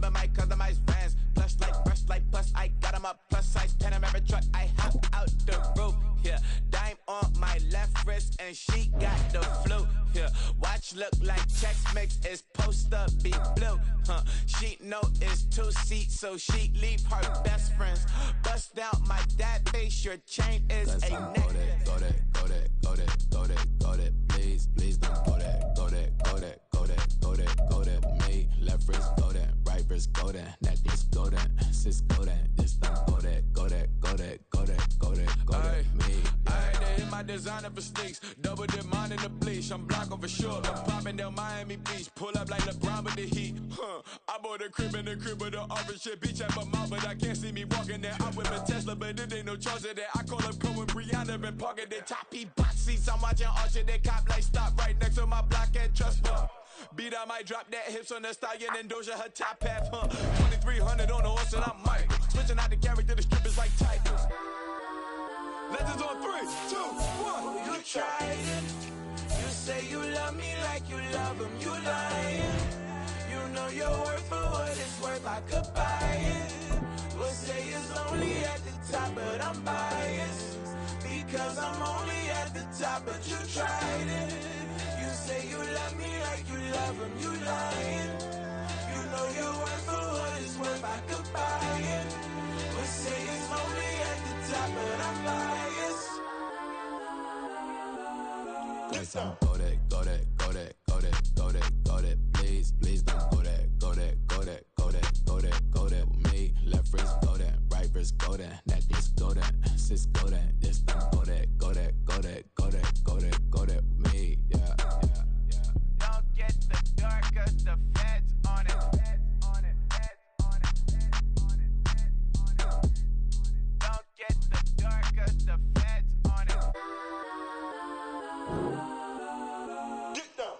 Robbing my customized vans. Plush like, brush like, plus I got 'em up. Plus size Panamera truck, I hop out the roof. Yeah, dime on my left wrist and she got the flu. Yeah, watch look like Chex Mix is supposed to be blue. She know it's 2 seats, so she leave her best friends. Bust down my dad face, your chain is a necklace. Go that, go that, go that, go that, go that, please, please don't go that, go that, go that, go that, go that, go that, me, left wrist, go that, right wrist, go that, necklace, go that, sis, go that, this don't go that, go that, go that, go that, go that, go that, me. I had to hit my designer for sneaks, double dip mine in the bleach. I'm blocking for sure. I'm popping down Miami Beach, pull up like LeBron with the heat. I bought a crib in the crib with the office shit. Beach at my mouth, but I can't see me walking there. I whip a Tesla, but it ain't no charge of that. I call up Cohen, Brianna, and parking the top box seats. I'm watching Archer, they cop like stop right next to my block at Trust Fund. Beat, I might drop that hips on the stallion and Doja her top half. 2300 on the horse and I'm Mike. Switching out the character, the strippers like Tigers. Legends on 3, 2, 1. You tried it. You say you love me like you love him. You lying. You know your worth for what it's worth. I could buy it. We'll say it's only at the top, but I'm biased because I'm only at the top. But you tried it. You say you love me like you love him. You lying. You know your worth for what it's worth. I could buy it. We'll say it's only at the top, but I'm biased. Go that, go that, go that, go that, go that, go that, please, please don't go that, go that, go that, go that, go that, go that, me, left wrist, go that, right wrist, go that, necklace, go that, sis, go that, this don't go that, go that, go that, go that, go that, go that, me, yeah, yeah, yeah. Don't get the dark, cause the feds on it. Don't get the dark, cause the feds on it. Get down.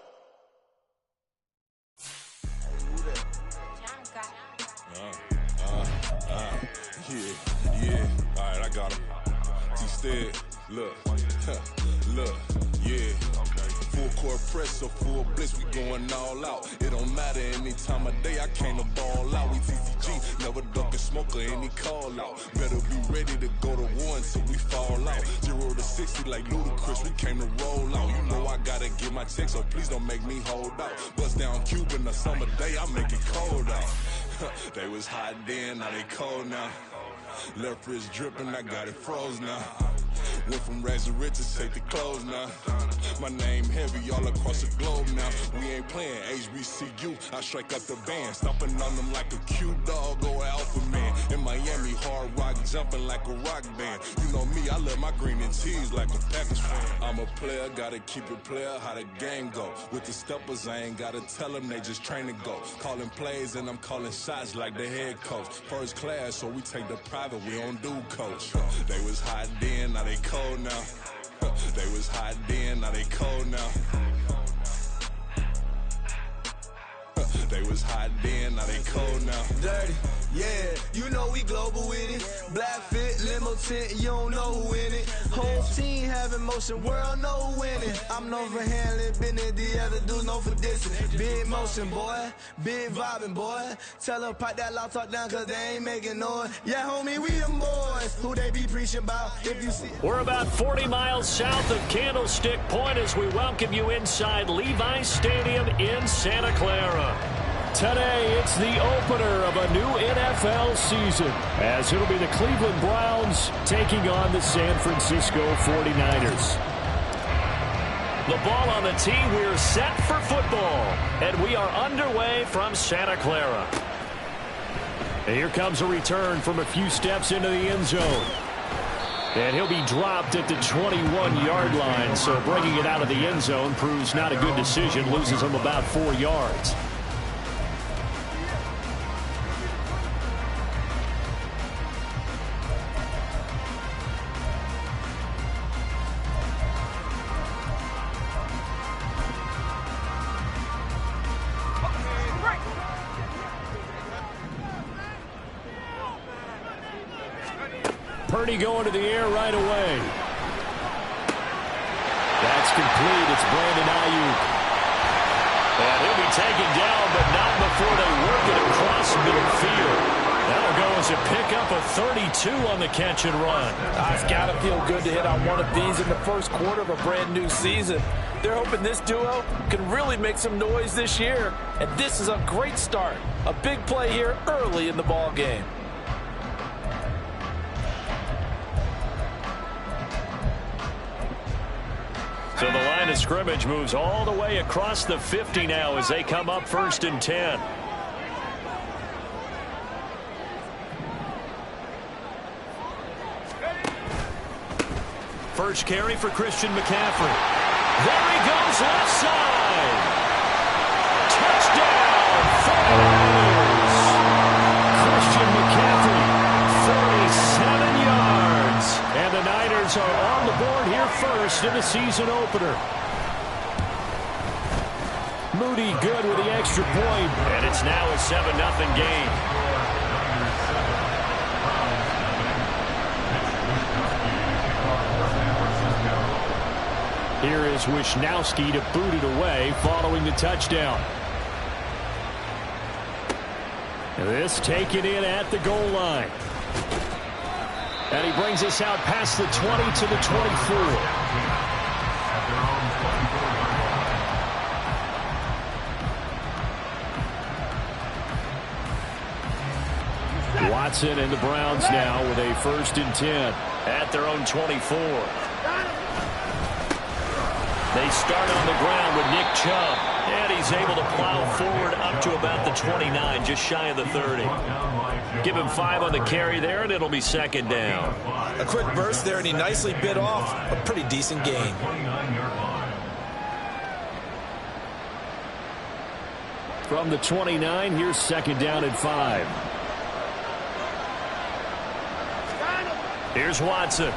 Yeah. All right, I got him. T-Stead, look, look, yeah. Full court press, so full blitz, we going all out. It don't matter any time of day, I came to ball out. We TCG, never ducking smoker, any call out. Better be ready to go to war until we fall out. 0 to 60 like Ludacris, we came to roll out. You know I gotta get my check, so please don't make me hold out. Bust down Cuban a summer day, I make it cold out. They was hot then, now they cold now. Left wrist dripping, I got it froze now. Went from rags to riches, take the clothes now. My name heavy all across the globe now. We ain't playing HBCU, I strike up the band. Stomping on them like a cute dog or alpha man. In Miami, hard rock jumping like a rock band. You know me, I love my green and cheese like a Packers fan. I'm a player, gotta keep it player, how the game go. With the steppers, I ain't gotta tell them, they just train to go. Calling plays and I'm calling shots like the head coach. First class, so we take the private, we don't do coach. They was hot then, now they cold now. They was hot then, now they cold now. They was hot then, now they cold now. Dirty, yeah, you know we global with it. Black fit, limo tint, you don't know who in it. Whole team having motion, world know who in it. I'm known for handling business, the other dudes known for dissing. Big motion, boy, big vibing, boy. Tell her pipe that loud talk down, cause they ain't making noise. Yeah, homie, we them boys, who they be preaching about. If you see, we're about 40 miles south of Candlestick Point as we welcome you inside Levi's Stadium in Santa Clara. Today, it's the opener of a new NFL season, as it'll be the Cleveland Browns taking on the San Francisco 49ers. The ball on the tee, we're set for football, and we are underway from Santa Clara. And here comes a return from a few steps into the end zone. And he'll be dropped at the 21-yard line, so bringing it out of the end zone proves not a good decision, loses him about 4 yards. Purdy going to the air right away. That's complete. It's Brandon Ayuk. And he'll be taken down, but not before they work it across the middle up a 32 on the catch and run. It's got to feel good to hit on one of these in the first quarter of a brand new season. They're hoping this duo can really make some noise this year. And this is a great start. A big play here early in the ball game. So the line of scrimmage moves all the way across the 50 now as they come up 1st and 10. First carry for Christian McCaffrey. There he goes left side. Touchdown, 49ers. Christian McCaffrey, 47 yards. And the Niners are on the board here first in the season opener. Moody good with the extra point. And it's now a 7-0 game. Here is Wisnowski to boot it away following the touchdown. This taken in at the goal line. And he brings us out past the 20 to the 24. Watson and the Browns now with a 1st and 10 at their own 24. They start on the ground with Nick Chubb, and he's able to plow forward up to about the 29, just shy of the 30. Give him 5 on the carry there, and it'll be 2nd down. A quick burst there, and he nicely bit off a pretty decent gain. From the 29, here's 2nd down and 5. Here's Watson.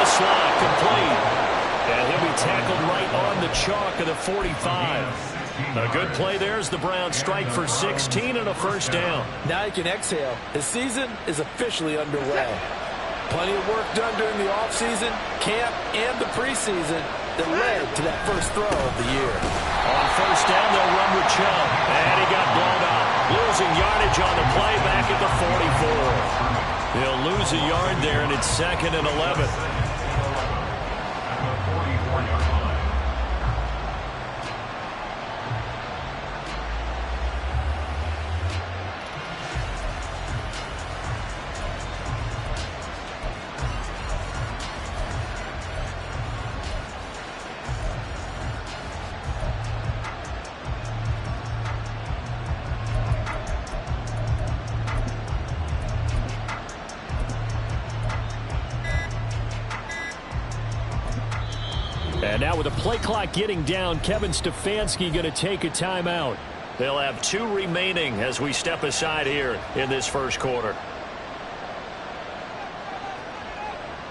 Slot complete. And he'll be tackled right on the chalk of the 45. A good play there as the Browns strike for 16 and a 1st down. Now you can exhale. The season is officially underway. Plenty of work done during the offseason, camp, and the preseason that led to that first throw of the year. On 1st down, they'll run with Chubb. And he got blown up. Losing yardage on the play back at the 44. They'll lose a yard there, and it's 2nd and 11. And now with the play clock getting down, Kevin Stefanski going to take a timeout. They'll have 2 remaining as we step aside here in this first quarter.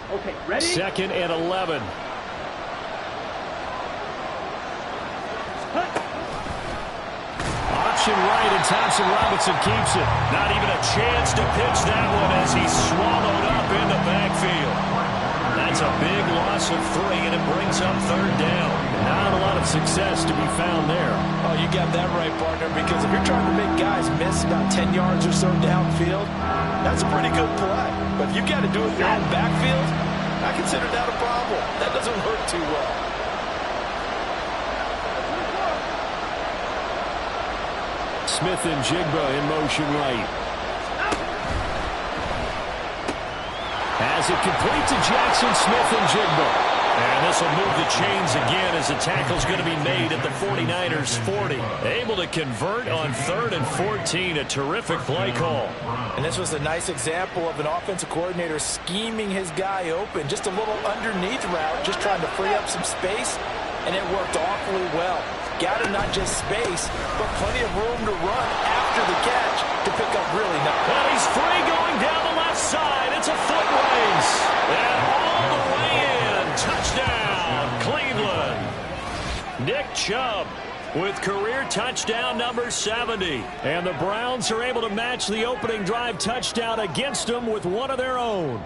Okay, ready? 2nd and 11. Option right, and Thompson Robinson keeps it. Not even a chance to pitch that one as he's swallowed up in the backfield. That's a big loss of 3, and it brings up 3rd down. Not a lot of success to be found there. Oh, you got that right, partner, because if you're trying to make guys miss about 10 yards or so downfield, that's a pretty good play. But if you got to do it in your own backfield, I consider that a problem. That doesn't work too well. Smith and Jigba in motion right. As it complete to Jackson Smith and Jigba. And this will move the chains again as the tackle's going to be made at the 49ers 40. Able to convert on 3rd and 14. A terrific play call. And this was a nice example of an offensive coordinator scheming his guy open. Just a little underneath route, just trying to free up some space. And it worked awfully well. Got him not just space, but plenty of room to run after the catch to pick up really nice. And he's free going down the left side. It's a foot race. And all the way in. Touchdown, Cleveland. Nick Chubb with career touchdown number 70. And the Browns are able to match the opening drive touchdown against them with one of their own.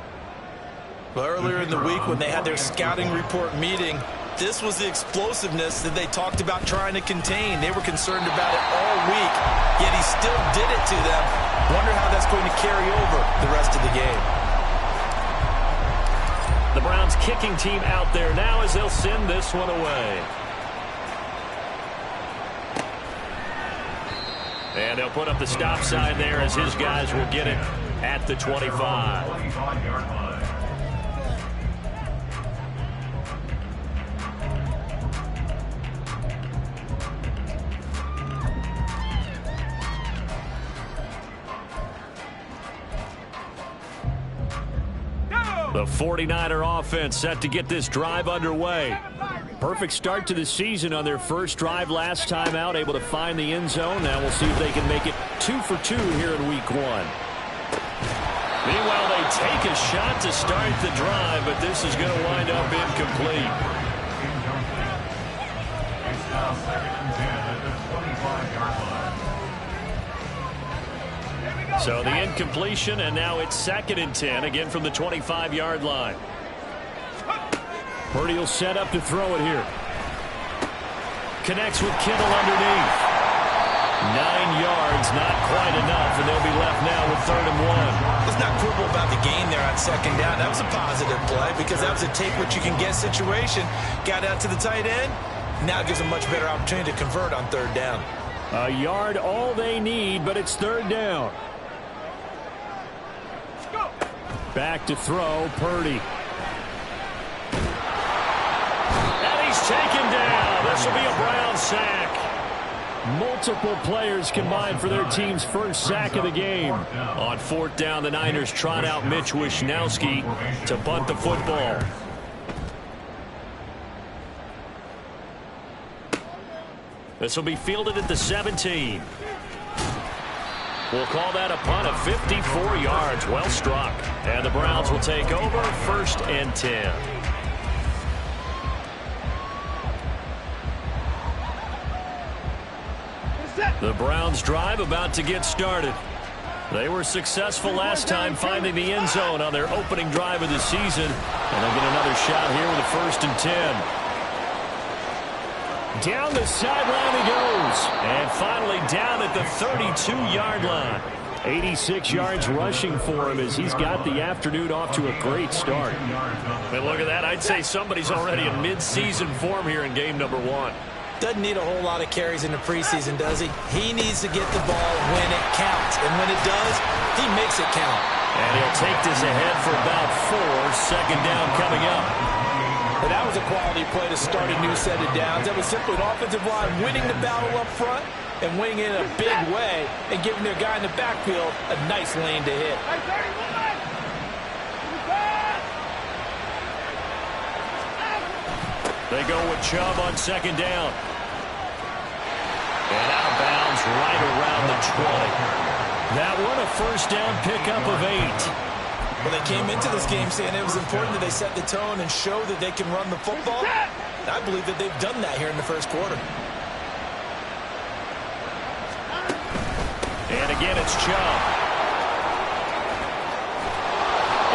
Well, earlier in the week when they had their scouting report meeting, This was the explosiveness that they talked about trying to contain. They were concerned about it all week, yet he still did it to them. Wonder how that's going to carry over the rest of the game. The Browns kicking team out there now as they'll send this one away. And they'll put up the stop sign there as his guys will get it at the 25. The 49er offense set to get this drive underway. Perfect start to the season on their first drive last time out, able to find the end zone. Now we'll see if they can make it 2 for 2 here in week 1. Meanwhile, they take a shot to start the drive, but this is going to wind up incomplete. It's now 2nd and 10 at the 25-yard line. So the incompletion, and now it's 2nd and 10, again from the 25-yard line. Purdy will set up to throw it here. Connects with Kittle underneath. 9 yards, not quite enough, and they'll be left now with 3rd and 1. Let's not quibble about the gain there on 2nd down. That was a positive play because that was a take-what-you-can-get situation. Got out to the tight end. Now gives them much better opportunity to convert on 3rd down. A yard all they need, but it's 3rd down. Back to throw, Purdy. And he's taken down. This will be a Brown sack. Multiple players combined for their team's first sack of the game. On 4th down, the Niners trot out Mitch Wishnowsky to punt the football. This will be fielded at the 17. We'll call that a punt of 54 yards. Well struck. And the Browns will take over 1st and 10. The Browns drive about to get started. They were successful last time finding the end zone on their opening drive of the season. And they'll get another shot here with a 1st and 10. Down the sideline he goes. And finally down at the 32-yard line. 86 yards rushing for him as he's got the afternoon off to a great start. And look at that. I'd say somebody's already in mid-season form here in game number 1. Doesn't need a whole lot of carries in the preseason, does he? He needs to get the ball when it counts. And when it does, he makes it count. And he'll take this ahead for about 4. 2nd down coming up. And that was a quality play to start a new set of downs. That was simply an offensive line winning the battle up front and winning it in a big way and giving their guy in the backfield a nice lane to hit. They go with Chubb on 2nd down. And out of bounds right around the 20. That one a 1st down pickup of 8. Well, they came into this game saying it was important that they set the tone and show that they can run the football. I believe that they've done that here in the 1st quarter. And again, it's Chubb.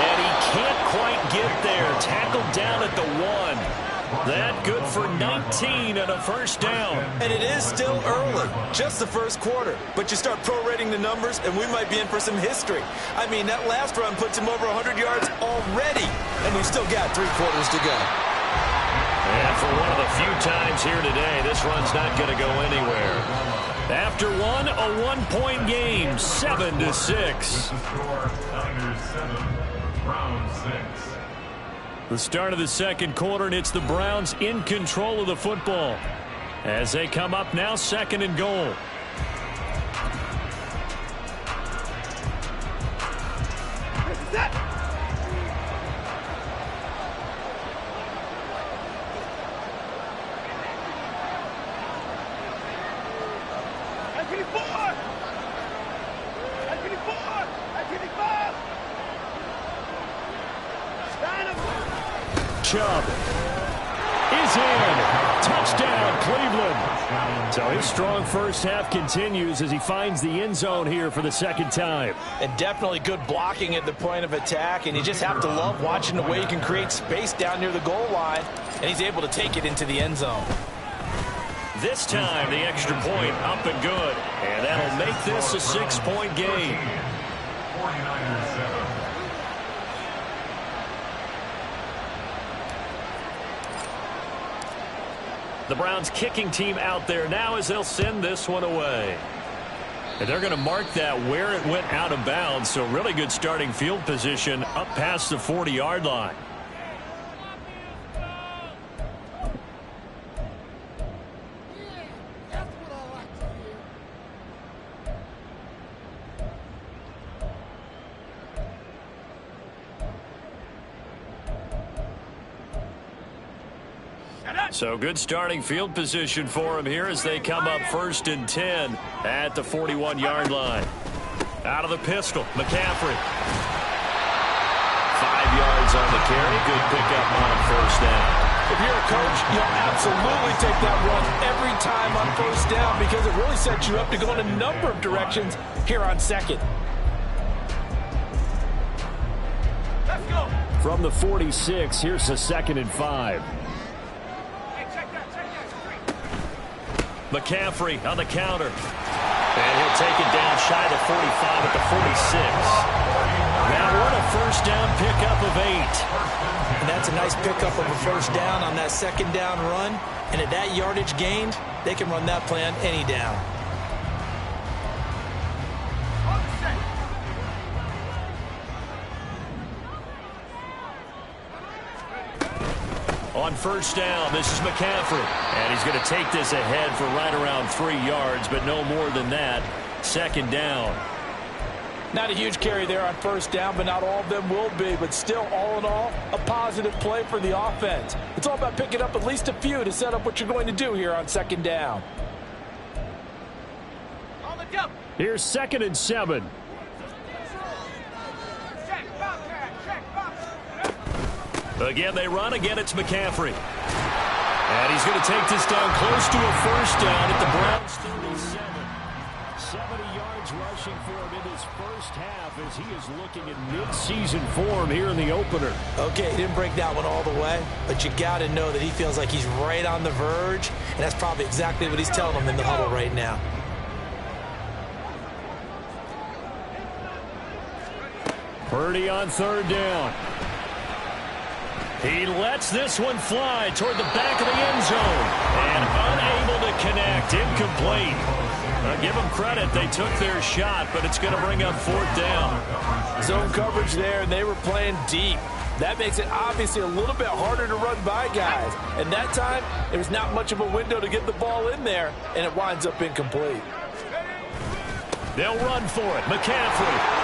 And he can't quite get there. Tackled down at the 1. That good for 19 and a 1st down. And it is still early, just the 1st quarter. But you start prorating the numbers, and we might be in for some history. I mean, that last run puts him over 100 yards already, and we've still got 3 quarters to go. And for one of the few times here today, this run's not going to go anywhere. After one, a 1-point game, 7-6. The start of the 2nd quarter, and it's the Browns in control of the football as they come up now 2nd and goal. Chubb is in. Touchdown, Cleveland. So his strong first half continues as he finds the end zone here for the second time. And definitely good blocking at the point of attack, and you just have to love watching the way he can create space down near the goal line, and he's able to take it into the end zone. This time, the extra point up and good, and that'll make this a 6-point game. 49ers 7. The Browns kicking team out there now as they'll send this one away. And they're going to mark that where it went out of bounds, so really good starting field position up past the 40-yard line. So good starting field position for him here as they come up 1st and 10 at the 41-yard line. Out of the pistol, McCaffrey. 5 yards on the carry. Good pickup on 1st down. If you're a coach, you'll absolutely take that run every time on 1st down because it really sets you up to go in a number of directions here on 2nd. Let's go. From the 46, here's the 2nd and 5. McCaffrey on the counter. And he'll take it down shy of 45 at the 46. That one a 1st down pickup of 8. And that's a nice pickup of a 1st down on that 2nd down run. And at that yardage gained, they can run that play on any down. On 1st down, this is McCaffrey. And he's going to take this ahead for right around 3 yards, but no more than that. 2nd down. Not a huge carry there on 1st down, but not all of them will be. But still, all in all, a positive play for the offense. It's all about picking up at least a few to set up what you're going to do here on 2nd down. On the jump. Here's 2nd and 7. Again, they run. Again, it's McCaffrey. And he's going to take this down close to a 1st down at the Browns 37. 70 yards rushing for him in his first half as he is looking in mid-season form here in the opener. Okay, he didn't break that one all the way, but you got to know that he feels like he's right on the verge, and that's probably exactly what he's telling them in the huddle right now. Purdy on 3rd down. He lets this one fly toward the back of the end zone and unable to connect. Incomplete. Give them credit. They took their shot, but it's going to bring up 4th down. Zone coverage there, and they were playing deep. That makes it obviously a little bit harder to run by guys. And that time, there was not much of a window to get the ball in there, and it winds up incomplete. They'll run for it. McCaffrey.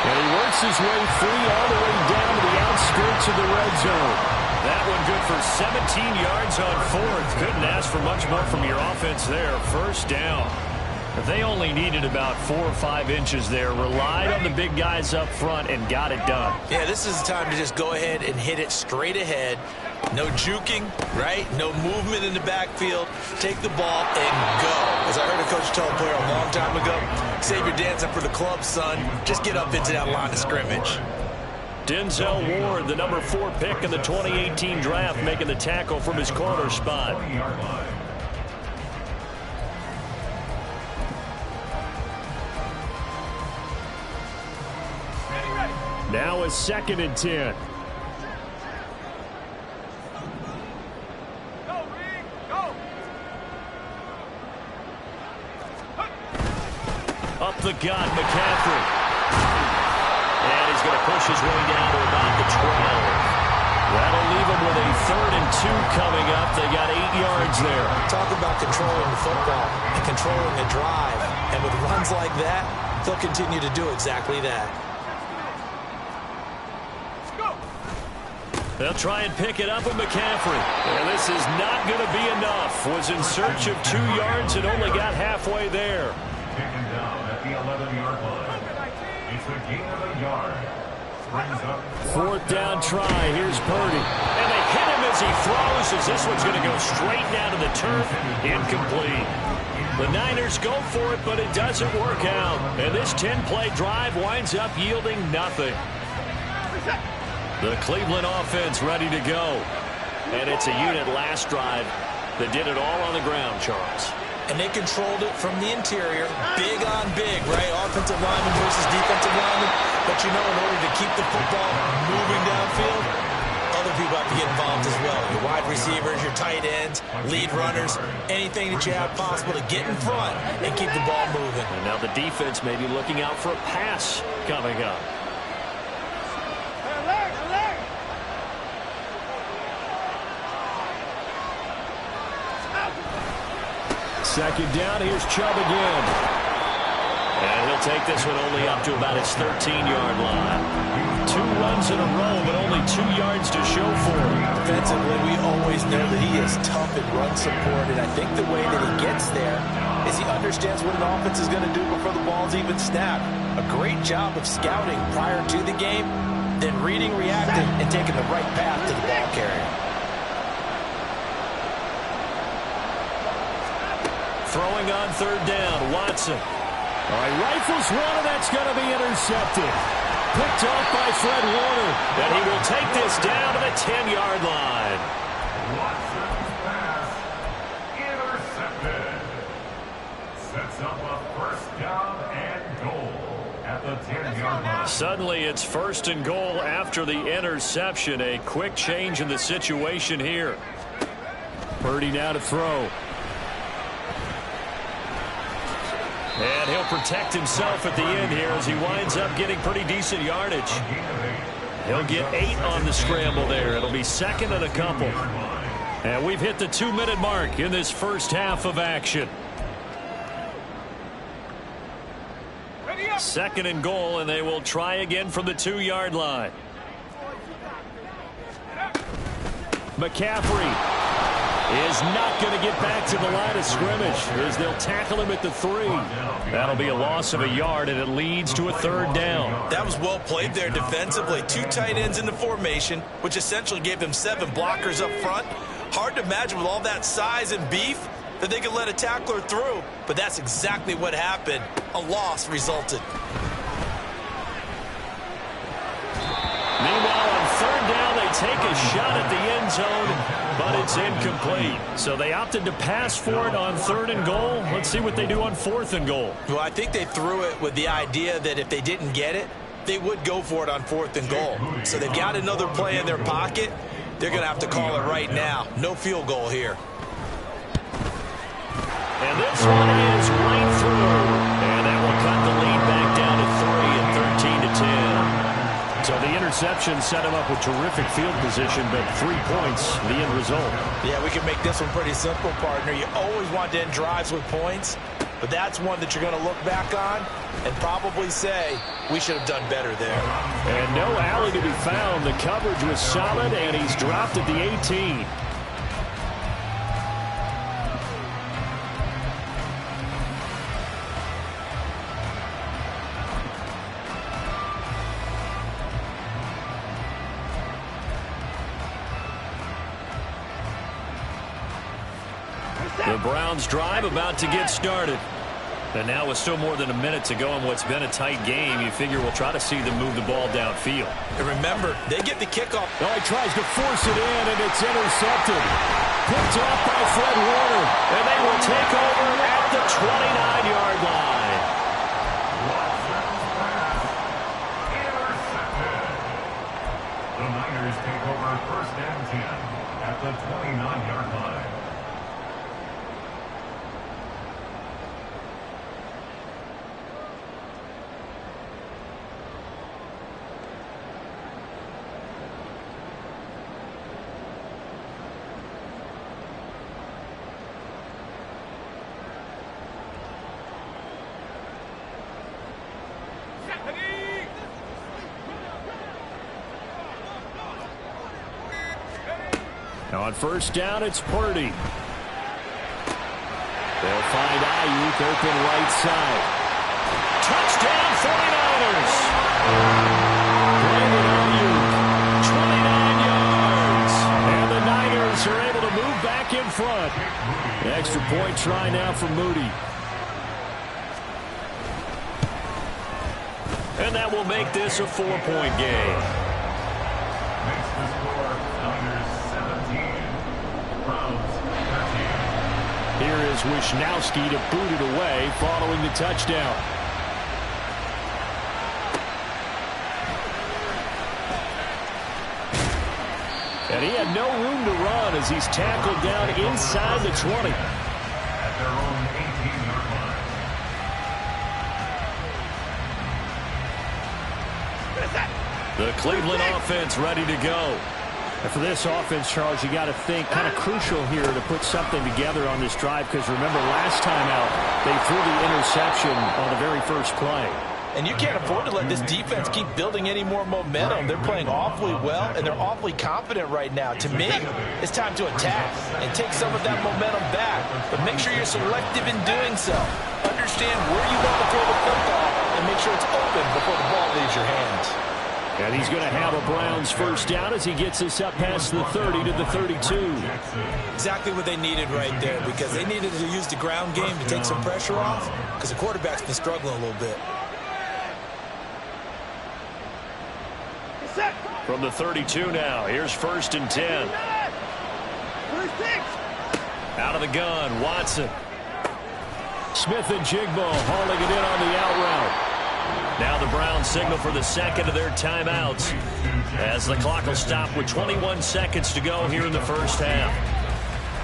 And he works his way free all the way down to the outskirts of the red zone. That one good for 17 yards on 4th. Couldn't ask for much more from your offense there. 1st down. They only needed about 4 or 5 inches there. Relied on the big guys up front and got it done. Yeah, this is the time to just go ahead and hit it straight ahead. No juking, right? No movement in the backfield. Take the ball and go. As I heard a coach tell a player a long time ago, save your dancing for the club, son. Just get up into that line of scrimmage. Denzel Ward, the number 4 pick in the 2018 draft, making the tackle from his corner spot. Now is 2nd and 10. Up the gut, McCaffrey. And he's going to push his way down to about the 12. That'll leave him with a 3rd and 2 coming up. They got 8 yards there. Talk about controlling the football and controlling the drive. And with runs like that, they'll continue to do exactly that. They'll try and pick it up with McCaffrey. And this is not going to be enough. Was in search of 2 yards and only got halfway there. Taken down at the 11-yard line. It's a gain of a yard. brings up 4th down try. Here's Purdy. And they hit him as he throws, as this one's going to go straight down to the turf. Incomplete. The Niners go for it, but it doesn't work out. And this 10-play drive winds up yielding nothing. The Cleveland offense ready to go. And it's a unit last drive that did it all on the ground, Charles. And they controlled it from the interior, big on big, right? Offensive lineman versus defensive lineman. But you know, in order to keep the football moving downfield, other people have to get involved as well. Your wide receivers, your tight ends, lead runners, anything that you have possible to get in front and keep the ball moving. And now the defense may be looking out for a pass coming up. Second down, here's Chubb again. And he'll take this one only up to about his 13-yard line. 2 runs in a row, but only 2 yards to show for him. Defensively, we always know that he is tough and run support, and I think the way that he gets there is he understands what an offense is going to do before the ball's even snapped. A great job of scouting prior to the game, then reading, reacting, and taking the right path to the ball carrier. Throwing on 3rd down, Watson. All right, rifles one, and that's going to be intercepted. Picked off by Fred Warner. And he will take this down to the 10-yard line. Watson's pass intercepted. Sets up a 1st down and goal at the 10-yard line. Suddenly it's 1st and goal after the interception. A quick change in the situation here. Purdy now to throw. And he'll protect himself at the end here as he winds up getting pretty decent yardage. He'll get 8 on the scramble there. It'll be 2nd and a couple. And we've hit the 2-minute mark in this first half of action. 2nd and goal, and they will try again from the 2-yard line. McCaffrey is not going to get back to the line of scrimmage as they'll tackle him at the 3. That'll be a loss of a yard, and it leads to a 3rd down. That was well played there defensively. 2 tight ends in the formation, which essentially gave them 7 blockers up front. Hard to imagine with all that size and beef that they could let a tackler through, but that's exactly what happened. A loss resulted. Meanwhile, on 3rd down, they take a shot at the end zone, but it's incomplete. So they opted to pass for it on 3rd and goal. Let's see what they do on 4th and goal. Well, I think they threw it with the idea that if they didn't get it, they would go for it on 4th and goal. So they've got another play in their pocket. They're going to have to call it right now. No field goal here. And this one is right through. And that will cut the lead back down to 3 and 13-10. So the interception set him up with terrific field position, but 3 points, the end result. Yeah, we can make this one pretty simple, partner. You always want to end drives with points, but that's one that you're going to look back on and probably say, we should have done better there. And no alley to be found. The coverage was solid, and he's dropped at the 18. The Browns drive about to get started. And now with still more than a minute to go in what's been a tight game, you figure we'll try to see them move the ball downfield. And remember, they get the kickoff. Oh, he tries to force it in, and it's intercepted. Picked off by Fred Warner. And they will take over at the 29-yard line. The Niners take over 1st and 10 at the 29-yard line. Now on 1st down, it's Purdy. They'll find Ayuk open right side. Touchdown, 49ers! Brandon front. The extra point try now for Moody. And that will make this a 4-point game. Makes the score Niners 17, Browns 13. Here is Wisnowski to boot it away following the touchdown. And he had no room to run as he's tackled down inside the 20. At their own 18-yard line. The Cleveland offense ready to go. And for this offense, Charles, you got to think kind of crucial here to put something together on this drive, because remember last time out they threw the interception on the very first play. And you can't afford to let this defense keep building any more momentum. They're playing awfully well, and they're awfully confident right now. To me, it's time to attack and take some of that momentum back. But make sure you're selective in doing so. Understand where you want to throw the football and make sure it's open before the ball leaves your hands. And he's going to have a Browns first down as he gets us up past the 30 to the 32. Exactly what they needed right there, because they needed to use the ground game to take some pressure off, because the quarterback's been struggling a little bit. From the 32 now, here's 1st and 10. Out of the gun, Watson. Smith and Jigbo hauling it in on the out route. Now the Browns signal for the second of their timeouts as the clock will stop with 21 seconds to go here in the first half.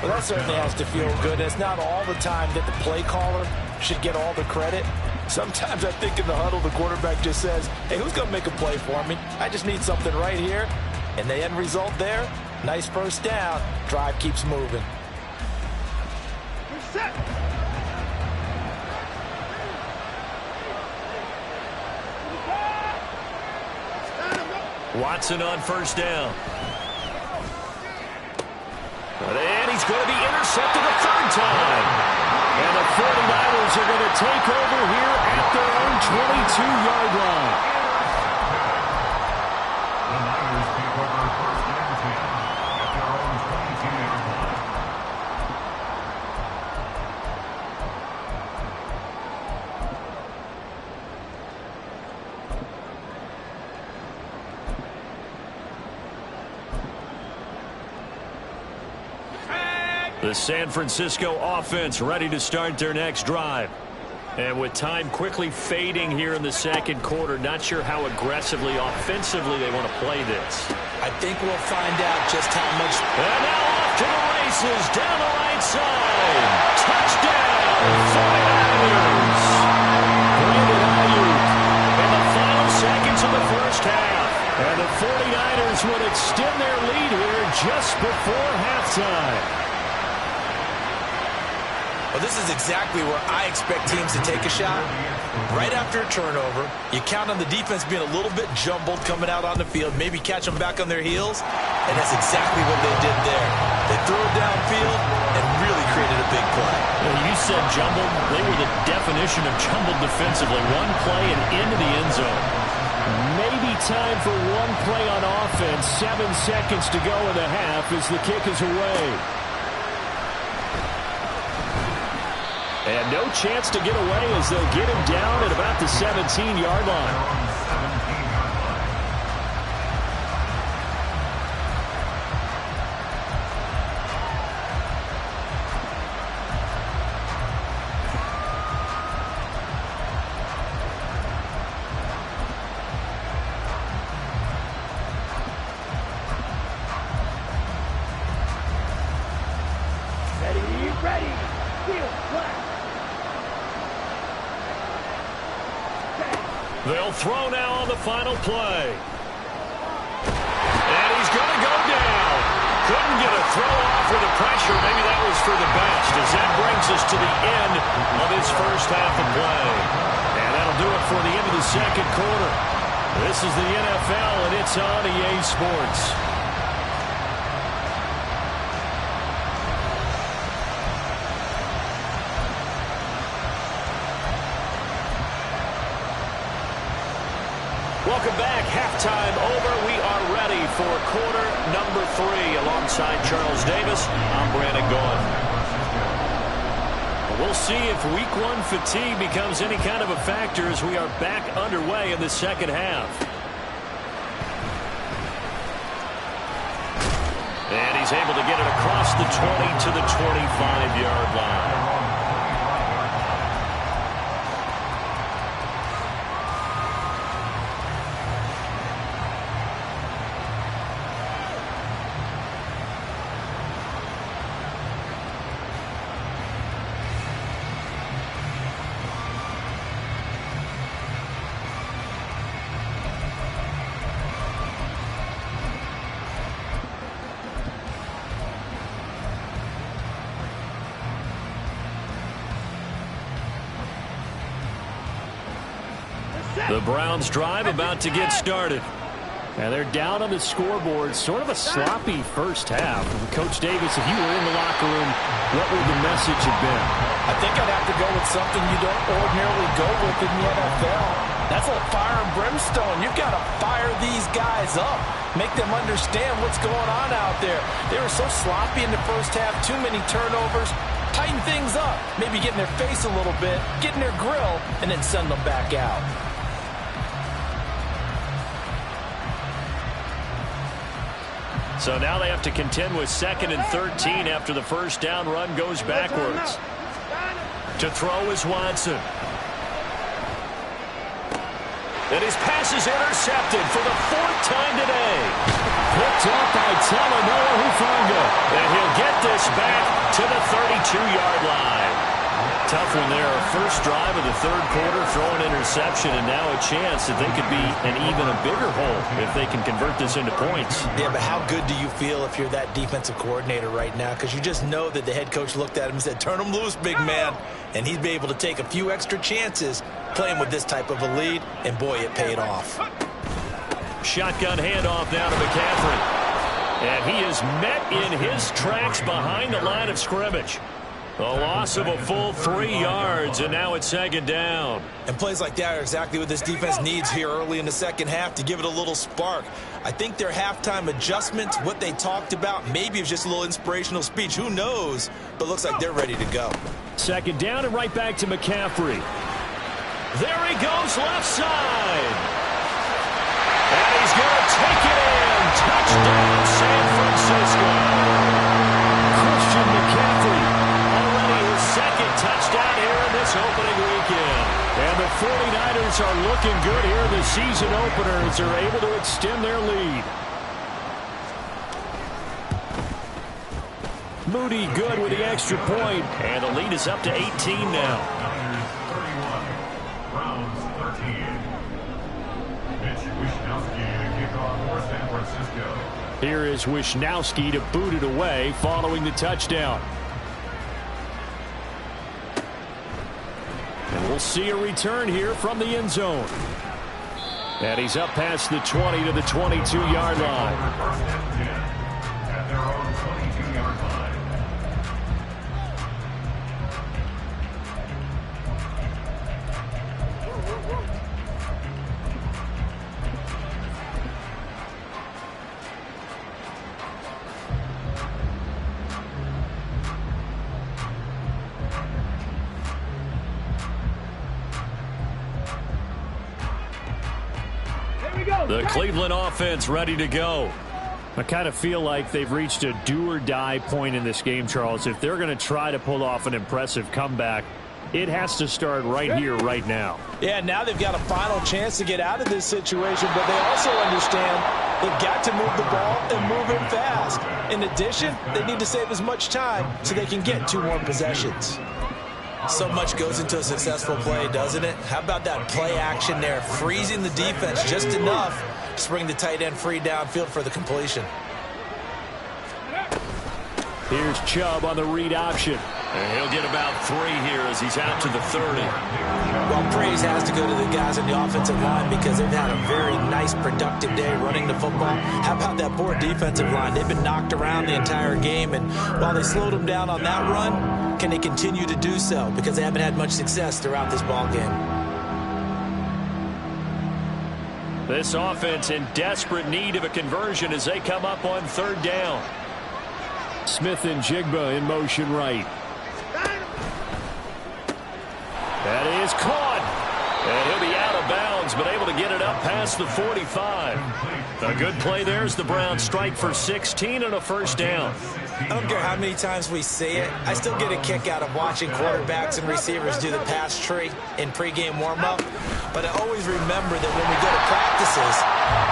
Well, that certainly has to feel good. It's not all the time that the play caller should get all the credit. Sometimes I think in the huddle the quarterback just says, hey, who's going to make a play for me? I just need something right here. And the end result there, nice first down. Drive keeps moving. Watson on first down. And he's going to be intercepted a third time. And the 49ers are going to take over here at their own 22-yard line. The Niners take over 1st and 10 at their own 22-yard line. The San Francisco offense ready to start their next drive. And with time quickly fading here in the second quarter, not sure how aggressively, offensively they want to play this. I think we'll find out just how much. And now off to the races down the right side. Touchdown, 49ers. Brandon Ayuk in the final seconds of the first half. And the 49ers would extend their lead here just before halftime. Well, this is exactly where I expect teams to take a shot. Right after a turnover, you count on the defense being a little bit jumbled coming out on the field, maybe catch them back on their heels, and that's exactly what they did there. They threw it downfield and really created a big play. Well, you said jumbled. They were the definition of jumbled defensively. One play and into the end zone. Maybe time for one play on offense. 7 seconds to go in the half as the kick is away. And no chance to get away as they'll get him down at about the 17-yard line. They'll throw now on the final play. And he's going to go down. Couldn't get a throw off with the pressure. Maybe that was for the best, as that brings us to the end of this first half of play. And that'll do it for the end of the second quarter. This is the NFL, and it's on EA Sports. Welcome back. Halftime over. We are ready for quarter number 3. Alongside Charles Davis, I'm Brandon Gaudin. We'll see if week 1 fatigue becomes any kind of a factor as we are back underway in the second half. And he's able to get it across the 20 to the 25-yard line. The Browns drive about to get started. And they're down on the scoreboard. Sort of a sloppy first half. Coach Davis, if you were in the locker room, what would the message have been? I think I'd have to go with something you don't ordinarily go with in the NFL. That's like fire and brimstone. You've got to fire these guys up. Make them understand what's going on out there. They were so sloppy in the first half. Too many turnovers. Tighten things up. Maybe get in their face a little bit. Get in their grill. And then send them back out. So now they have to contend with 2nd and 13 after the first down run goes backwards. To throw is Watson. And his pass is intercepted for the 4th time today. Picked up by Talanoa Hufanga. And he'll get this back to the 32-yard line. Tough one there. First drive of the 3rd quarter, throw an interception, and now a chance that they could be an even a bigger hole if they can convert this into points. Yeah, but how good do you feel if you're that defensive coordinator right now? Because you just know that the head coach looked at him and said, turn him loose, big man. And he'd be able to take a few extra chances playing with this type of a lead, and boy, it paid off. Shotgun handoff now to McCaffrey. And he is met in his tracks behind the line of scrimmage. A loss of a full 3 yards, and now it's 2nd down. And plays like that are exactly what this defense needs here early in the second half to give it a little spark. I think their halftime adjustments, what they talked about, maybe it was just a little inspirational speech. Who knows? But looks like they're ready to go. 2nd down and right back to McCaffrey. There he goes left side. And he's going to take it in. Touchdown, San Francisco. Christian McCaffrey. 2nd touchdown here in this opening weekend. And the 49ers are looking good here in the season opener as they're able to extend their lead. Moody good with the extra point. And the lead is up to 18 now. Niners 31, Browns 13. Mitch Wishnowsky to kick off for San Francisco. Here is Wishnowsky to boot it away following the touchdown. And we'll see a return here from the end zone. And he's up past the 20 to the 22-yard line. First and 10 at their own 22-yard line. The Cleveland offense ready to go. I kind of feel like they've reached a do-or-die point in this game, Charles. If they're going to try to pull off an impressive comeback, it has to start right here, right now. Yeah, now they've got a final chance to get out of this situation, but they also understand they've got to move the ball and move it fast. In addition, they need to save as much time so they can get 2 more possessions. So much goes into a successful play, doesn't it? How about that play action there, freezing the defense just enough to bring the tight end free downfield for the completion. Here's Chubb on the read option. And he'll get about 3 here as he's out to the 30. Well, praise has to go to the guys on the offensive line because they've had a very nice, productive day running the football. How about that poor defensive line? They've been knocked around the entire game, and while they slowed them down on that run, can they continue to do so? Because they haven't had much success throughout this ball game. This offense in desperate need of a conversion as they come up on 3rd down. Smith and Jigba in motion right. That is caught. And he'll be out of bounds, but able to get it up past the 45. A good play there as the Browns strike for 16 and a 1st down. I don't care how many times we say it, I still get a kick out of watching quarterbacks and receivers do the pass tree in pregame warm-up. But I always remember that when we go to practices,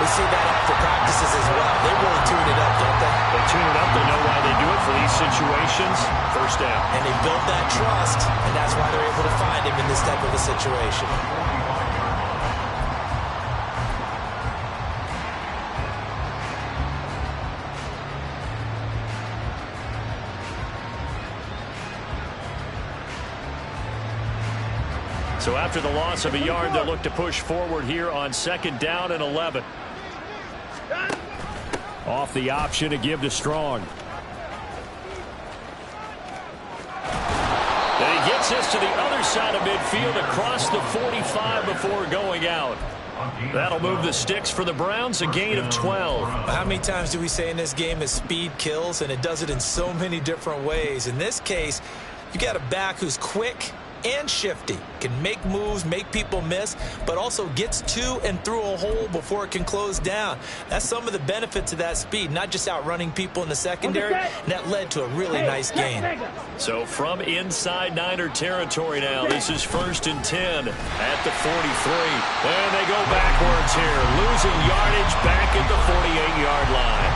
we see that after practices as well. They really tune it up, don't they? They tune it up. They know why they do it for these situations. 1st down. And they build that trust, and that's why they're able to find him in this type of a situation. So after the loss of a yard, they'll look to push forward here on 2nd down and 11. Off the option to give to Strong. Then he gets this to the other side of midfield across the 45 before going out. That'll move the sticks for the Browns, a gain of 12. How many times do we say in this game is speed kills, and it does it in so many different ways. In this case, you got a back who's quick and shifty, can make moves, make people miss, but also gets to and through a hole before it can close down. That's some of the benefits of that speed, not just outrunning people in the secondary, and that led to a really nice gain. So from inside Niner territory now, this is 1st and 10 at the 43. And they go backwards here, losing yardage back at the 48-yard line.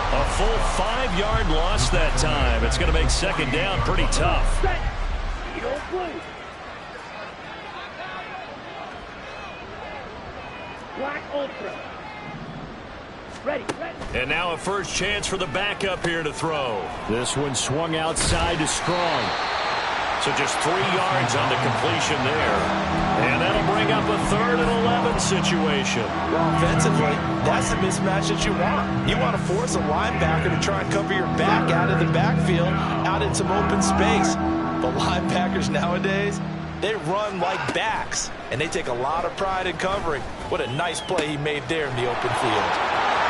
A full 5-yard loss that time. It's going to make 2nd down pretty tough. Black Ultra. Ready. And now a first chance for the backup here to throw. This one swung outside to Strong. So just 3 yards on the completion there. And that'll bring up a 3rd and 11 situation. Well, offensively, that's the mismatch that you want. You want to force a linebacker to try and cover your back out of the backfield, out in some open space. The linebackers nowadays, they run like backs, and they take a lot of pride in covering. What a nice play he made there in the open field.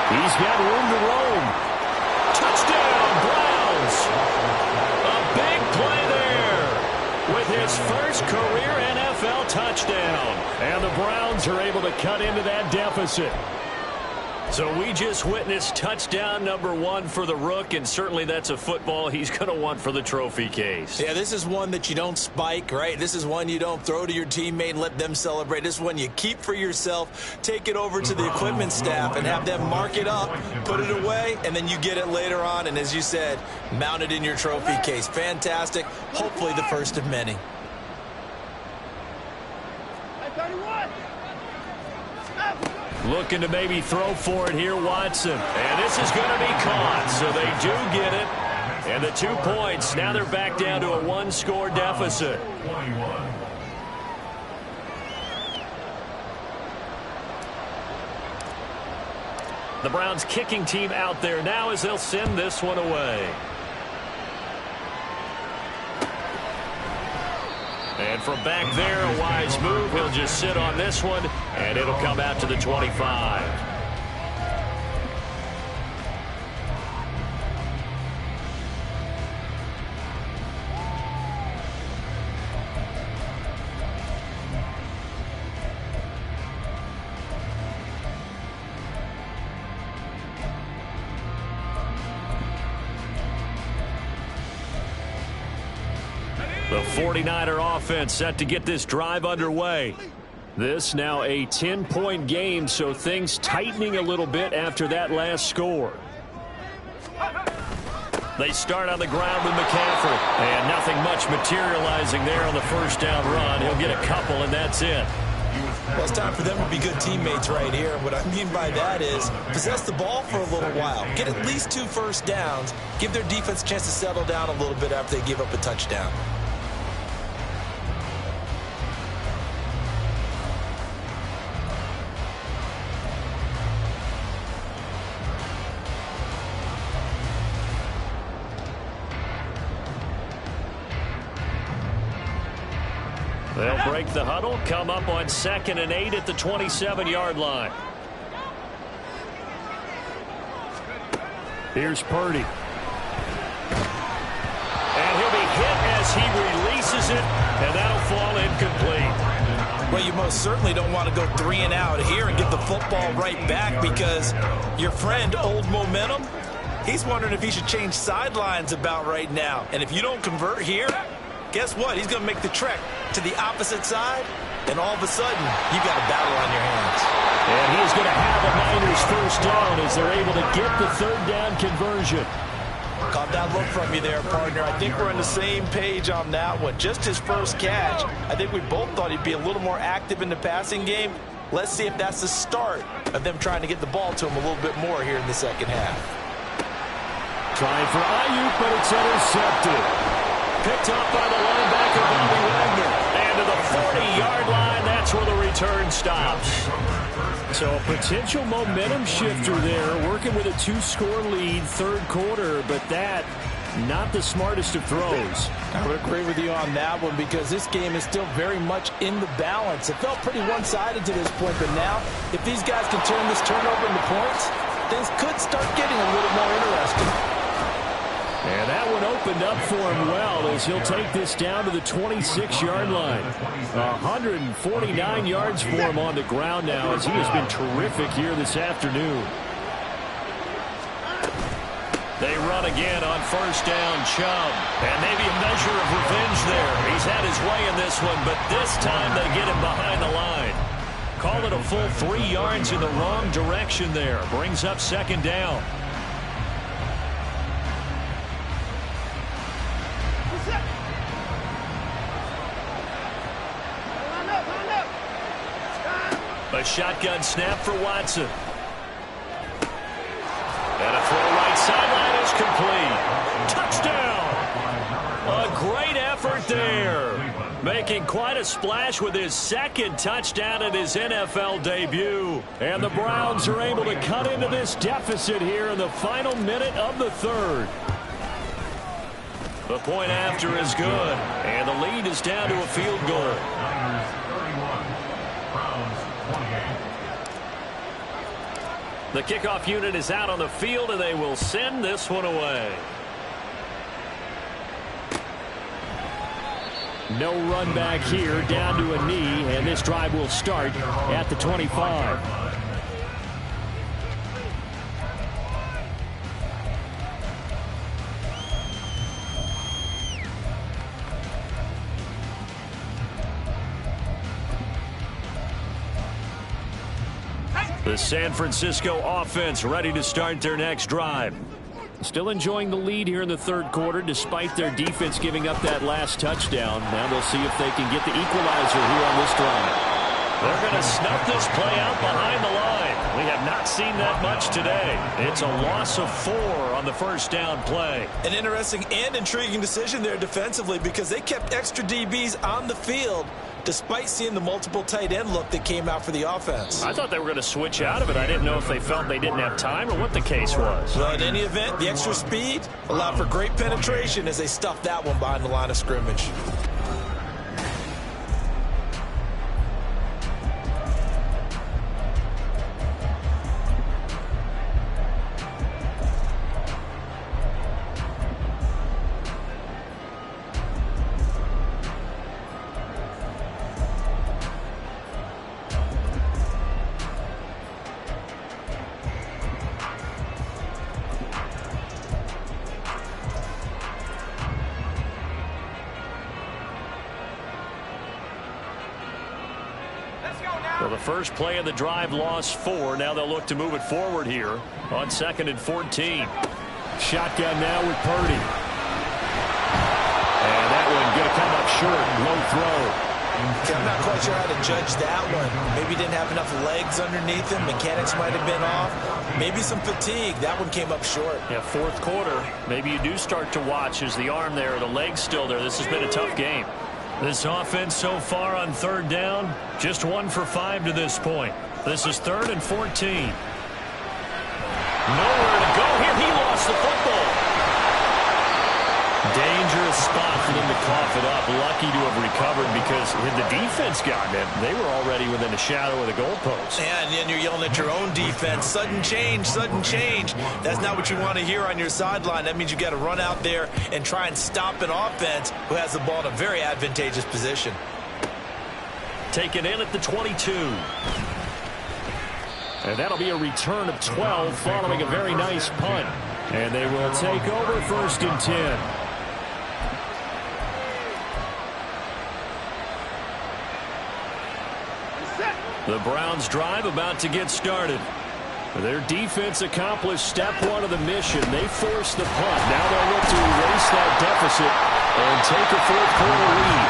He's got room to roam. Touchdown, Browns! A big play there with his first career NFL touchdown. And the Browns are able to cut into that deficit. So we just witnessed touchdown number 1 for the Rook, and certainly that's a football he's going to want for the trophy case. Yeah, this is one that you don't spike, right? This is one you don't throw to your teammate and let them celebrate. This is one you keep for yourself, take it over to the equipment staff and have them mark it up, put it away, and then you get it later on, and as you said, mount it in your trophy case. Fantastic. Hopefully the first of many. Looking to maybe throw for it here, Watson. And this is going to be caught, so they do get it. And the 2 points, now they're back down to a 1-score deficit. The Browns kicking team out there now as they'll send this one away. And from back there, a wise move. He'll just sit on this one, and it'll come out to the 25. The 49er offense set to get this drive underway. This now a 10-point game, so things tightening a little bit after that last score. They start on the ground with McCaffrey, and nothing much materializing there on the first down run. He'll get a couple, and that's it. Well, it's time for them to be good teammates right here. What I mean by that is possess the ball for a little while. Get at least 2 first downs. Give their defense a chance to settle down a little bit after they give up a touchdown. They'll break the huddle, come up on 2nd and 8 at the 27-yard line. Here's Purdy. And he'll be hit as he releases it, and that'll fall incomplete. Well, you most certainly don't want to go 3 and out here and get the football right back, because your friend, Old Momentum, he's wondering if he should change sidelines about right now. And if you don't convert here, guess what? He's going to make the trek to the opposite side, and all of a sudden, you've got a battle on your hands. And he is going to have a Niners first down as they're able to get the third down conversion. Caught that look from you there, partner. I think we're on the same page on that one. Just his first catch. I think we both thought he'd be a little more active in the passing game. Let's see if that's the start of them trying to get the ball to him a little bit more here in the second half. Trying for Ayuk, but it's intercepted. Picked up by the linebacker, Bobby Wagner. And to the 40-yard line, that's where the return stops. So a potential momentum shifter there, working with a 2-score lead, third quarter, but that, not the smartest of throws. I would agree with you on that one, because this game is still very much in the balance. It felt pretty one-sided to this point, but now, if these guys can turn this turnover into points, things could start getting a little more interesting. And that one opened up for him well as he'll take this down to the 26-yard line. 149 yards for him on the ground now, as he has been terrific here this afternoon. They run again on first down, Chubb. And maybe a measure of revenge there. He's had his way in this one, but this time they get him behind the line. Call it a full 3 yards in the wrong direction there. Brings up second down. A shotgun snap for Watson. And a throw right sideline is complete. Touchdown! A great effort there. Making quite a splash with his second touchdown in his NFL debut. And the Browns are able to cut into this deficit here in the final minute of the third. The point after is good. And the lead is down to a field goal. The kickoff unit is out on the field, and they will send this one away. No run back here, down to a knee, and this drive will start at the 25. The San Francisco offense ready to start their next drive. Still enjoying the lead here in the third quarter despite their defense giving up that last touchdown. Now they'll see if they can get the equalizer here on this drive. They're going to snuff this play out behind the line. We have not seen that much today. It's a loss of 4 on the first down play. An interesting and intriguing decision there defensively, because they kept extra DBs on the field despite seeing the multiple tight end look that came out for the offense. I thought they were going to switch out of it. I didn't know if they felt they didn't have time or what the case was. Well, in any event, the extra speed allowed for great penetration as they stuffed that one behind the line of scrimmage. Well, the first play of the drive lost 4. Now they'll look to move it forward here on 2nd and 14. Shotgun now with Purdy. And that one going to come up short. Low throw. I'm not quite sure how to judge that one. Maybe didn't have enough legs underneath him. Mechanics might have been off. Maybe some fatigue. That one came up short. Yeah, fourth quarter. Maybe you do start to watch as the arm there, the leg's still there. This has been a tough game. This offense so far on third down, just 1 for 5 to this point. This is 3rd and 14. Nowhere to go here. He lost the football. Dangerous spot for them to cough it up. Lucky to have recovered because had the defense gotten it, they were already within a shadow of the goalpost. Yeah, and then you're yelling at your own defense. Sudden change, sudden change. That's not what you want to hear on your sideline. That means you got to run out there and try and stop an offense who has the ball in a very advantageous position. Taken in at the 22. And that'll be a return of 12 following a very nice punt. And they will take over 1st and 10. The Browns drive about to get started. Their defense accomplished step 1 of the mission. They forced the punt. Now they'll look to erase that deficit and take a 4th quarter lead.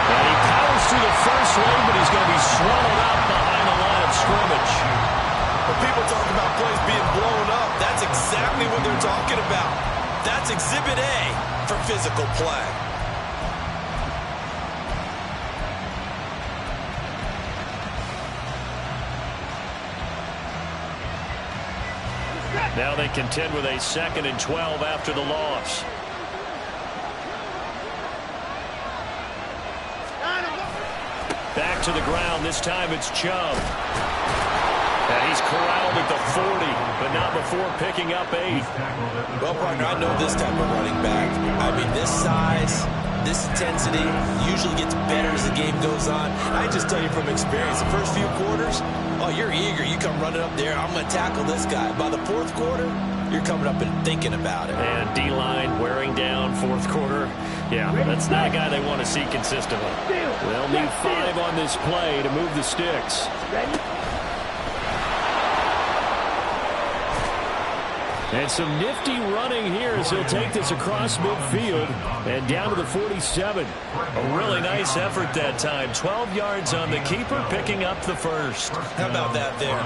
And he powers through the first lane, but he's going to be swallowed up behind the line of scrimmage. When people talk about plays being blown up, that's exactly what they're talking about. That's Exhibit A for physical play. Now they contend with a 2nd and 12 after the loss. Back to the ground. This time it's Chubb. And he's corralled at the 40, but not before picking up 8. Well, partner, I know this type of running back. I mean, this size, this intensity usually gets better as the game goes on. I just tell you from experience, the first few quarters, oh, you're eager. You come running up there, I'm going to tackle this guy. By the 4th quarter, you're coming up and thinking about it. And D-line wearing down 4th quarter. Yeah, that's not a guy they want to see consistently. They'll need 5 on this play to move the sticks. And some nifty running here as he'll take this across midfield and down to the 47. A really nice effort that time. 12 yards on the keeper, picking up the 1st. How about that there?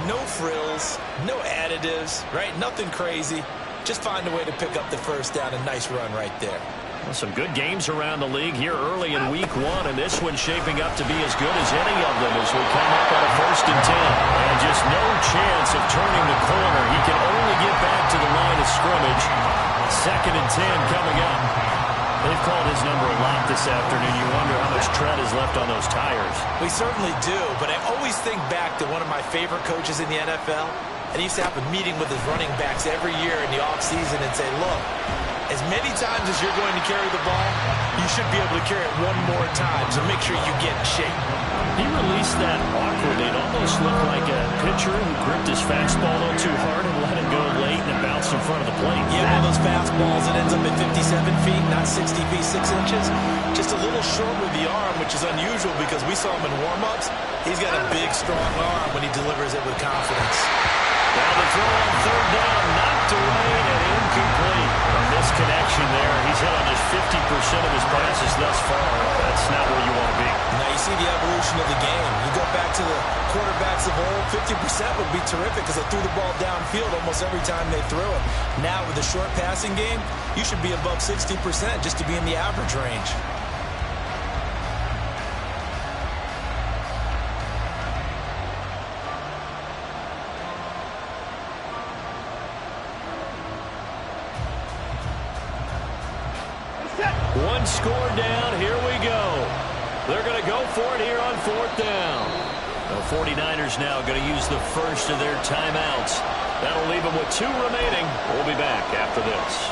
No frills, no additives, right? Nothing crazy. Just find a way to pick up the 1st down. A nice run right there. Well, some good games around the league here early in week 1, and this one's shaping up to be as good as any of them as we come up on a 1st and 10. And just no chance of turning the corner. He can only get back to the line of scrimmage. 2nd and 10 coming up. They've called his number a lot this afternoon. You wonder how much tread is left on those tires. We certainly do, but I always think back to one of my favorite coaches in the NFL, and he used to have a meeting with his running backs every year in the offseason and say, look, as many times as you're going to carry the ball, you should be able to carry it one more time, so make sure you get in shape. He released that awkwardly. It almost looked like a pitcher who gripped his fastball a little too hard and let it go late and it bounced in front of the plate. Yeah, one of those fastballs that ends up at 57 feet, not 60 feet, 6 inches. Just a little short with the arm, which is unusual because we saw him in warm-ups. He's got a big, strong arm when he delivers it with confidence. Now the throw on 3rd down, knocked away and incomplete. A misconnection there. He's hit on just 50% of his passes thus far. That's not where you want to be. Now you see the evolution of the game. You go back to the quarterbacks of old, 50% would be terrific because they threw the ball downfield almost every time they threw it. Now with the short passing game, you should be above 60% just to be in the average range. One score down, here we go. They're going to go for it here on 4th down. The 49ers now going to use the first of their timeouts. That'll leave them with 2 remaining. We'll be back after this.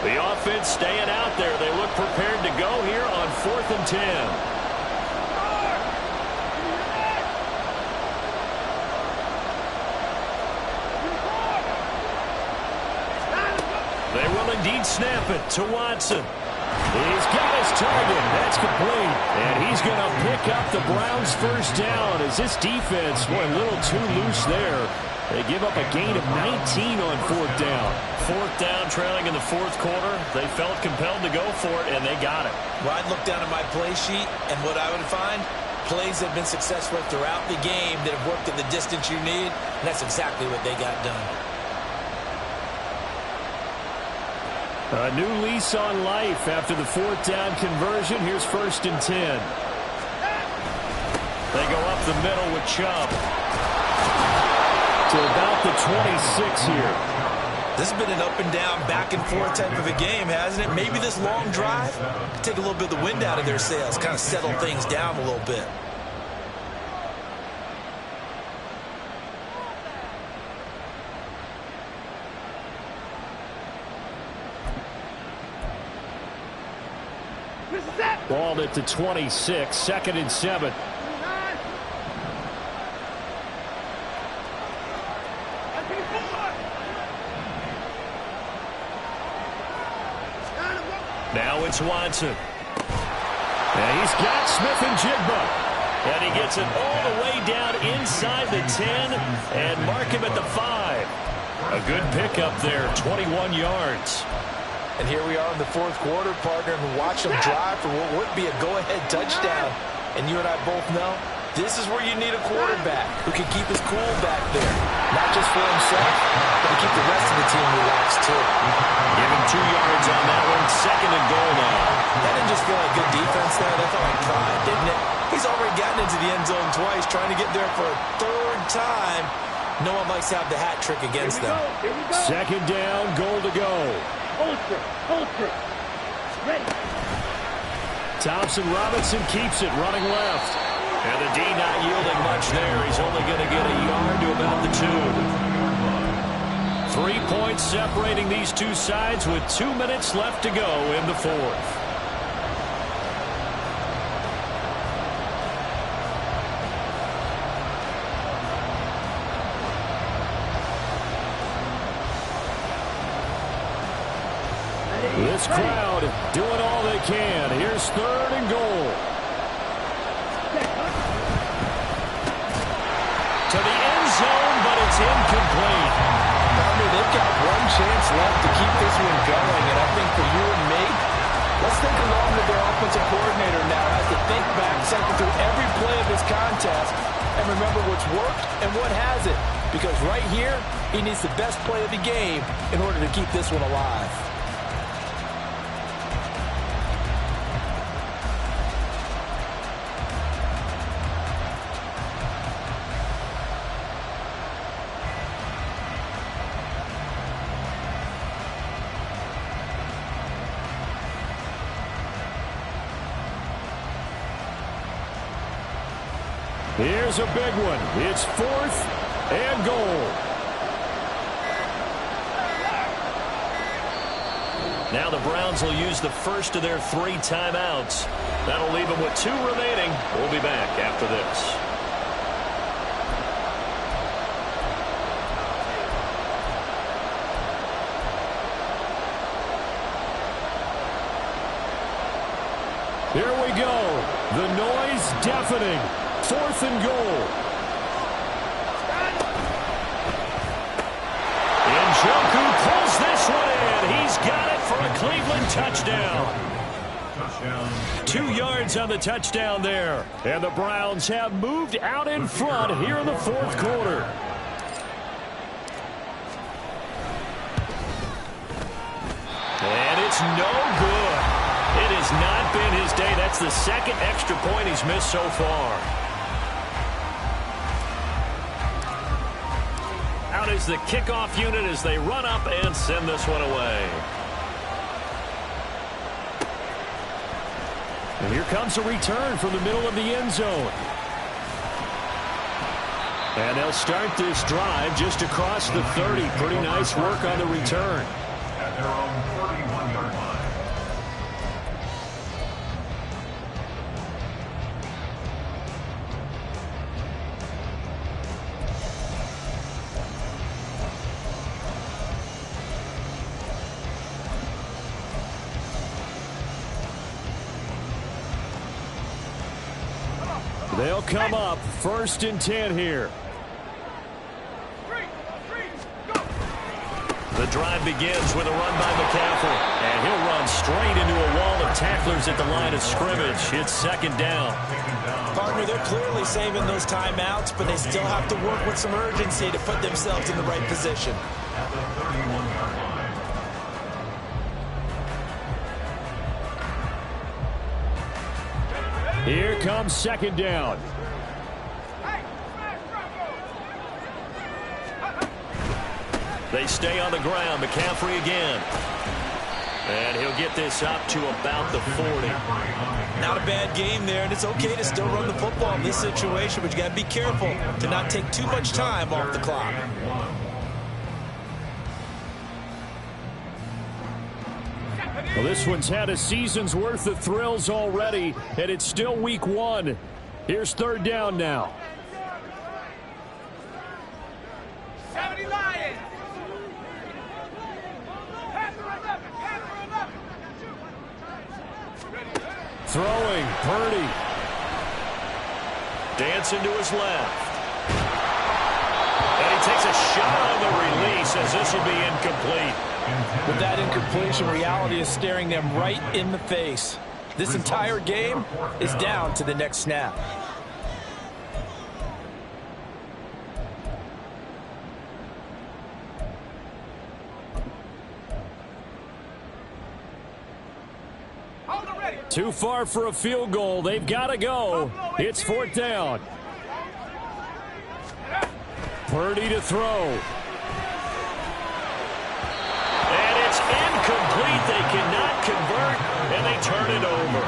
The offense staying out there. They look prepared to go here on 4th and 10. They will indeed snap it to Watson. He's got his target. That's complete. And he's going to pick up the Browns' 1st down as this defense, boy, a little too loose there. They give up a gain of 19 on 4th down. 4th down, trailing in the 4th quarter. They felt compelled to go for it, and they got it. Well, I'd look down at my play sheet, and what I would find, plays that have been successful throughout the game that have worked at the distance you need, and that's exactly what they got done. A new lease on life after the 4th down conversion. Here's 1st and 10. They go up the middle with Chubb to about the 26 here. This has been an up and down, back and forth type of a game, hasn't it? Maybe this long drive take a little bit of the wind out of their sails, kind of settle things down a little bit. Ball at the 26, 2nd and 7. Now it's Watson. And he's got Smith-Njigba. And he gets it all the way down inside the 10 and mark him at the 5. A good pickup there, 21 yards. And here we are in the 4th quarter, partner, and watch them drive for what would be a go-ahead touchdown. And you and I both know this is where you need a quarterback who can keep his cool back there. Not just for himself, but to keep the rest of the team relaxed, too. Give him 2 yards on that one. 2nd and goal now. That didn't just feel like good defense there. That felt like pride, didn't it? He's already gotten into the end zone twice, trying to get there for a 3rd time. No one likes to have the hat trick against them. 2nd down, goal to go. Ultra. Ready. Thompson Robinson keeps it running left. And the D not yielding much there. He's only going to get a yard to about the 2. 3 points separating these two sides with 2 minutes left to go in the 4th. This crowd doing all they can. Here's 3rd and goal. To the end zone, but it's incomplete. They've got one chance left to keep this one going, and I think for you and me, let's think along with their offensive coordinator now has to think back, cycle through every play of this contest, and remember what's worked and what hasn't. Because right here, he needs the best play of the game in order to keep this one alive. Here's a big one. It's 4th and goal. Now the Browns will use the first of their 3 timeouts. That'll leave them with 2 remaining. We'll be back after this. Here we go. The noise deafening. 4th and goal. Njoku pulls this one in. He's got it for a Cleveland touchdown. 2 yards on the touchdown there. And the Browns have moved out in front here in the 4th quarter. And it's no good. It has not been his day. That's the 2nd extra point he's missed so far. Out is the kickoff unit as they run up and send this one away. And here comes a return from the middle of the end zone. And they'll start this drive just across the 30. Pretty nice work on the return. At their own 31-yard line. They'll come up 1st and 10 here. The drive begins with a run by McCaffrey. And he'll run straight into a wall of tacklers at the line of scrimmage. It's 2nd down. Partner, they're clearly saving those timeouts, but they still have to work with some urgency to put themselves in the right position. At the 31-yard line. Here comes second down. They stay on the ground. McCaffrey again. And he'll get this up to about the 40. Not a bad game there, and it's okay to still run the football in this situation, but you got to be careful to not take too much time off the clock. Well, this one's had a season's worth of thrills already, and it's still week 1. Here's third down now. 70 Lions. Throwing, Purdy. Dancing to his left. And he takes a shot on the release as this will be incomplete. With that incompletion, reality is staring them right in the face. This entire game is down to the next snap. Too far for a field goal. They've got to go. It's fourth down. Purdy to throw. And it's incomplete. They cannot convert, and they turn it over.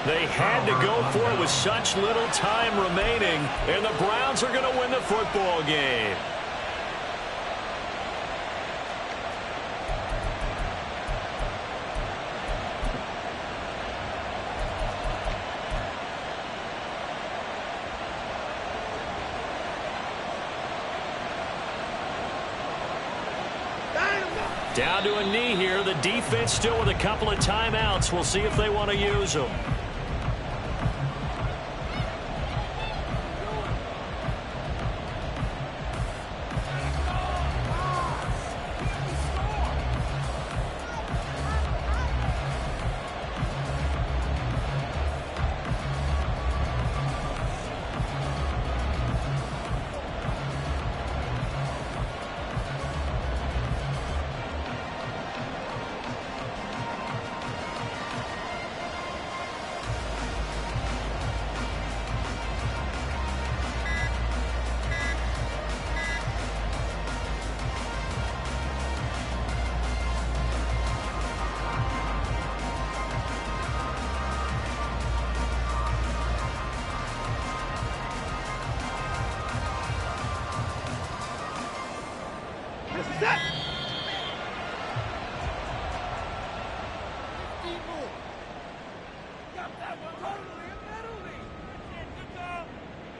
They had to go for it with such little time remaining, and the Browns are going to win the football game. Down to a knee here. The defense still with a couple of timeouts. We'll see if they want to use them.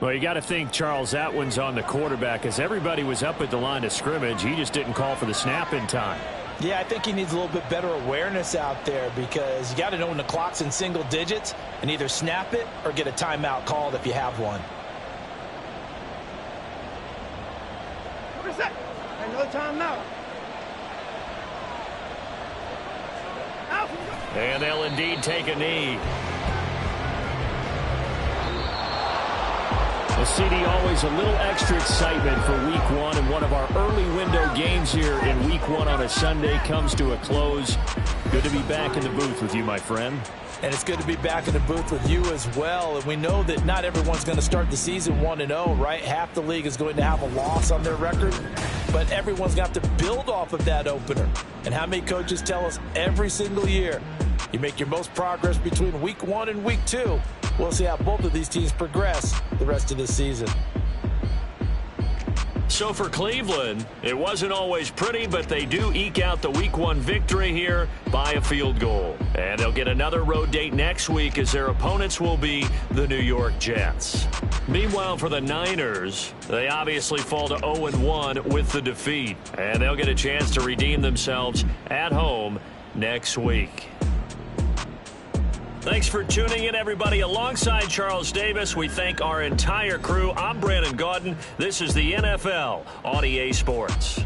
Well, you got to think, Charles, that one's on the quarterback, as everybody was up at the line of scrimmage. He just didn't call for the snap in time. Yeah, I think he needs a little bit better awareness out there, because you got to know when the clock's in single digits and either snap it or get a timeout called if you have one. What is that? Another timeout. And they'll indeed take a knee. Well, CD, always a little extra excitement for week 1, and one of our early window games here in week 1 on a Sunday comes to a close. Good to be back in the booth with you, my friend. And it's good to be back in the booth with you as well. And we know that not everyone's going to start the season 1-0, right? Half the league is going to have a loss on their record, but everyone's got to build off of that opener. And how many coaches tell us every single year, you make your most progress between week 1 and week 2. We'll see how both of these teams progress the rest of this season. So for Cleveland, it wasn't always pretty, but they do eke out the week 1 victory here by a field goal. And they'll get another road date next week, as their opponents will be the New York Jets. Meanwhile, for the Niners, they obviously fall to 0-1 with the defeat. And they'll get a chance to redeem themselves at home next week. Thanks for tuning in, everybody. Alongside Charles Davis, we thank our entire crew. I'm Brandon Gaudin. This is the NFL on EA Sports.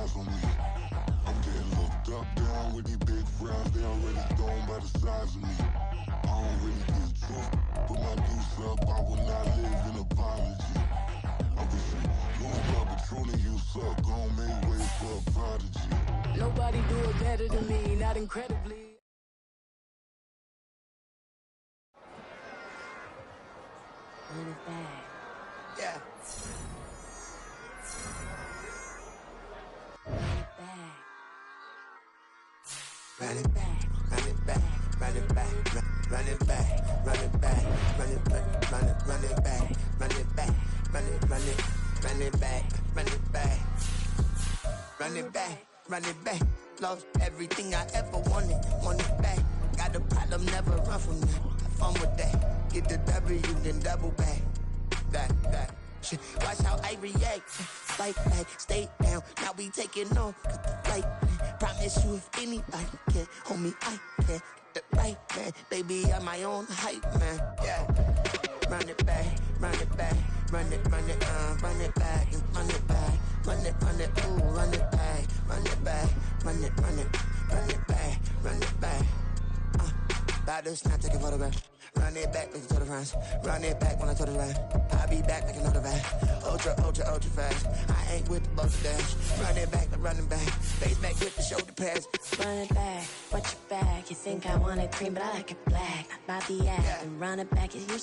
eyes on me. I'm getting looked up, down with these big frowns. They already thrown by the size of me. I don't really get drunk, put my deuce up. I will not live in apology. I wish you lose up, but truly you suck. Gon' make way for a prodigy. Nobody do it better than me, not incredibly. Run it back. Yeah. Run it back. Run it back, run it back, run it back, run it back, run it back, run it back, run it back, run it back, run it back, run it back, run it back, run it back. Lost everything I ever wanted, want it back. Got a problem, never run from that. Have fun with that. Get the W, then double back. That. Shit. Watch how I react. Fight back, stay down. Now we taking off. Like, promise you if anybody can, homie, I can. Get the right man, baby, I'm my own hype man. Yeah. Run it back, run it back, run it, run it back, run it back, run it, ooh, run it back, run it back, run it back, run it back. About to snap, take a photograph. Run it back, make it to the front. Run it back when I told it right. I'll be back like another back. Ultra fast. I ain't with the boat dash. Run it back, like running back. Face back with the shoulder pads. Run it back, watch your back. You think I want it cream, but I like it black. Not by the act. And run it back, you see.